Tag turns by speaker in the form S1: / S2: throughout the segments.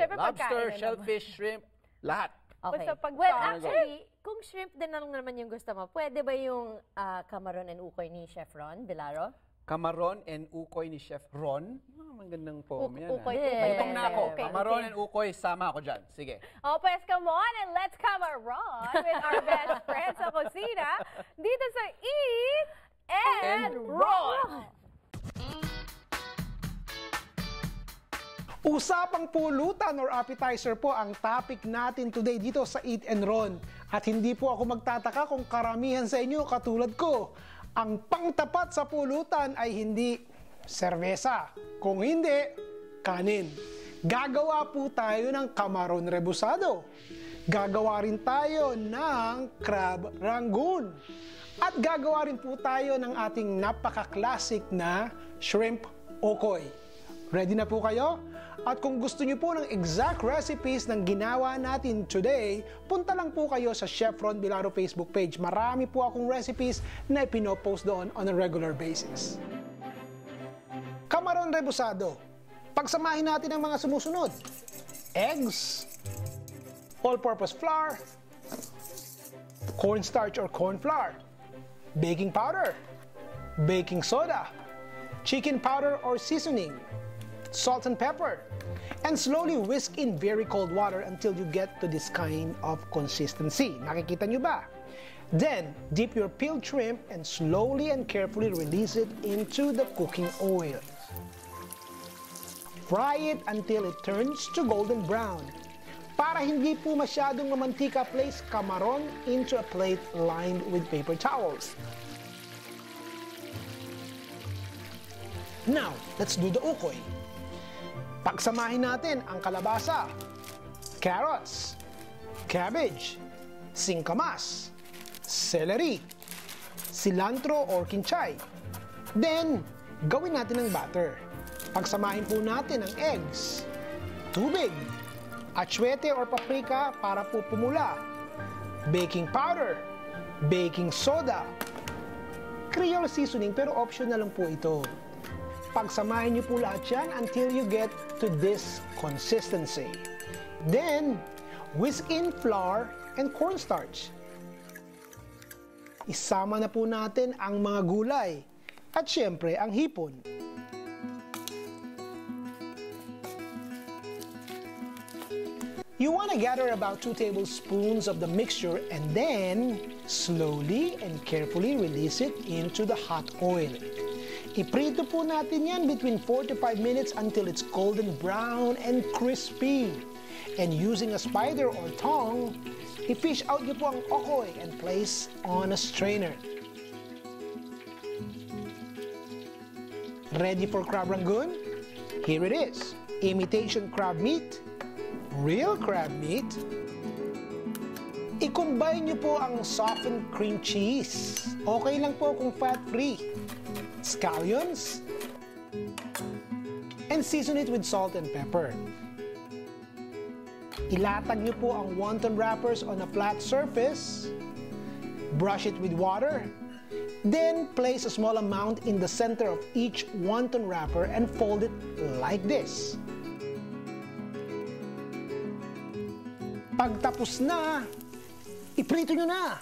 S1: Siyempre,
S2: Lobster,
S1: pagkain na
S2: shellfish, shrimp, lahat.
S1: Okay.
S3: Basta pagka-
S1: Well, actually, kung shrimp din lang naman yung gusto mo, pwede ba yung camaron and ukoy ni Chef Ron Bilaro?
S2: Kamaron and ukoy ni Chef Ron. Magandang poem yan.
S1: Ukoy,
S2: ah. Gutom na ako.
S1: Okay,
S2: Kamaron
S1: okay.
S2: and ukoy, sama ako dyan. Sige.
S3: Oh, pues come on and let's Camaron with our best friends sa kusina dito sa Eat and Roll!
S4: Usapang pulutan or appetizer po ang topic natin today dito sa Eat and Ron. At hindi po ako magtataka kung karamihan sa inyo katulad ko. Ang pangtapat sa pulutan ay hindi serbesa, kung hindi, kanin. Gagawa po tayo ng kamaron rebusado. Gagawa rin tayo ng crab rangoon. At gagawa rin po tayo ng ating napaka-classic na shrimp okoy. Ready na po kayo? At kung gusto niyo po ng exact recipes ng ginawa natin today, punta lang po kayo sa Chef Ron Bilaro Facebook page. Marami po akong recipes na ipinopost doon on a regular basis. Kamaron rebusado. Pagsamahin natin ang mga sumusunod. Eggs, all-purpose flour, cornstarch or corn flour, baking powder, baking soda, chicken powder or seasoning, salt and pepper, and slowly whisk in very cold water until you get to this kind of consistency. Nakikita nyo ba? Then, dip your peeled shrimp and slowly and carefully release it into the cooking oil. Fry it until it turns to golden brown. Para hindi po masyadong mamantika, place kamaron into a plate lined with paper towels. Now, let's do the ukoy. Pagsamahin natin ang kalabasa, carrots, cabbage, singkamas, celery, cilantro or kinchay. Then, gawin natin ang batter. Pagsamahin po natin ang eggs, tubig, atsuete or paprika para po pumula, baking powder, baking soda, Creole seasoning pero optional lang po ito. Pagsamahin niyo po lahat yan until you get to this consistency. Then, whisk in flour and cornstarch. Isama na po natin ang mga gulay at syempre ang hipon. You want to gather about 2 tablespoons of the mixture and then slowly and carefully release it into the hot oil. Iprito po natin yan between 4 to 5 minutes until it's golden brown and crispy. And using a spider or tongue, i-fish out niyo po ang okoy and place on a strainer. Ready for crab rangoon? Here it is. Imitation crab meat, real crab meat. I-combine niyo po ang softened cream cheese. Okay lang po kung fat-free. Scallions, and season it with salt and pepper. Ilatag niyo po ang wonton wrappers on a flat surface, brush it with water, then place a small amount in the center of each wonton wrapper and fold it like this. Pagtapos na, iprito niyo na!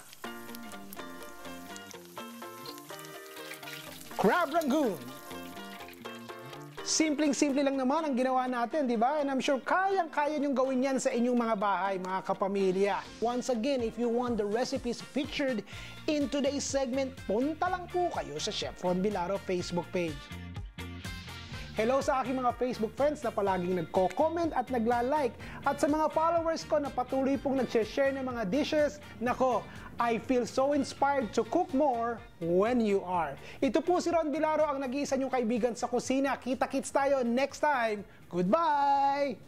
S4: Crab rangoon. Simpleng-simple lang naman ang ginawa natin, di ba? And I'm sure kayang-kaya niyong gawin yan sa inyong mga bahay, mga kapamilya. Once again, if you want the recipes featured in today's segment, punta lang po kayo sa Chef Ron Bilaro Facebook page. Hello sa aking mga Facebook friends na palaging nagko-comment at nagla-like. At sa mga followers ko na patuloy pong nag-share ng mga dishes, nako, I feel so inspired to cook more when you are. Ito po si Ron Bilaro, ang nag-iisa niyong kaibigan sa kusina. Kita-kits tayo next time. Goodbye!